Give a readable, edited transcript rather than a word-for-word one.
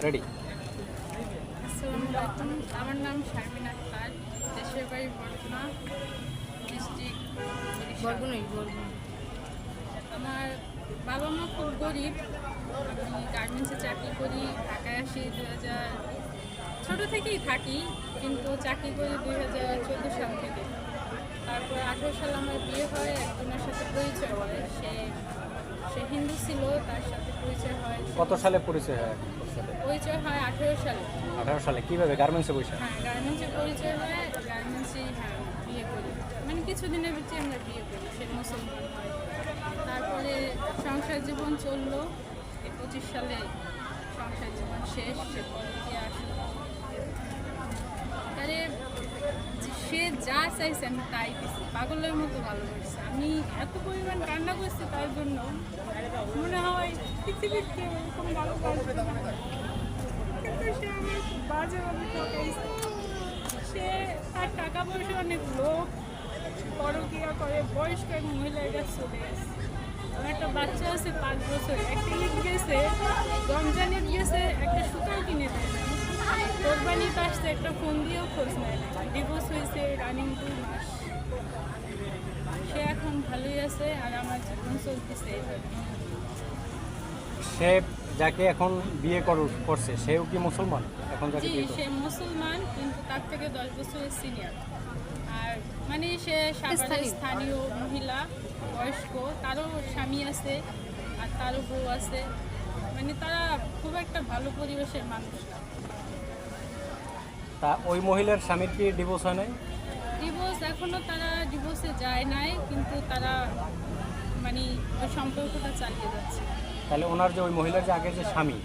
Ready. আসসালামু আলাইকুম, আমার নাম শারমিন আক্তার, দেশের বাড়ি বরগুনা ডিস্ট্রিক্ট বরগুনাই। আমার বাবা মা খুব গরিব। আমি গার্মেন্টসে চাকরি করি, ঢাকায় আসি 2000 ছোটো থেকেই থাকি, কিন্তু চাকরি করি 2014 সাল থেকে। তারপর 18 সালে আমার বিয়ে হয়, একজনের সাথে পরিচয় হয়। সে হিন্দু ছিল, তার সাথে পরিচয় হয়। কত সালে পরিচয় হয় ওর সাথে? পরিচয় হয় 18 সালে। 18 সালে কিভাবে? গার্মেন্টসে বসে? হ্যাঁ, গার্মেন্টসে পরিচয় হয়, গার্মেন্টসেই বিয়ে করি। মানে কিছুদিনের ভিতরে আমরা বিয়ে করি, সে মুসলমান হয়। তারপরে সংসার জীবন চললো, 25 সালে সংসার জীবন শেষ, সে পরবর্তী আসলো। তাহলে সে যা চাইছে আমি তাই দিচ্ছি, পাগলের মতো ভালোবাসছে। আমি এত পরিমাণ কান্না করছি তার জন্য, মনে হয় পৃথিবীতে এরকম ভালোবাসবে না। কিন্তু সে আমার খুব বাজেভাবে ঠকাইছে। সে তার টাকা পয়সা অনেক লোক, পরকিয়া করে, বয়স্ক এক মহিলার কাছে চলে গেছে। আমার একটা বাচ্চা আছে 5 বছর, একটা ঈদ গেছে, রমজানের গেছে, একটা সুতাও কিনে দেয় না। কোরবানিতে আসছে, একটা ফোন দিয়েও খোঁজ নেয় না। ডিভোর্স হয়েছে রানিং 2 মাস। সে এখন ভালোই আছে, আর আমার জীবন চলতেছে এইভাবে। সে যাকে এখন বিয়ে করছে সেও কি মুসলমান? এখন যাকে জি, বিয়ে সে করছে মুসলমান, কিন্তু তার থেকে 10 বছরের সিনিয়র। আর মানে সে সাভারের স্থানীয় মহিলা, বয়স্ক, তারও স্বামী আছে আর তারও বউ আছে। মানে তারা খুব একটা ভালো পরিবেশের মানুষ না। তা ওই মহিলার স্বামীর কি ডিভোর্স হয় নাই? ডিভোর্স এখনও তারা ডিভোর্সে যায় নাই, কিন্তু তারা মানে ওই সম্পর্কটা চালিয়ে যাচ্ছে। তাহলে ওনার যে ওই মহিলার যে আগের যে স্বামী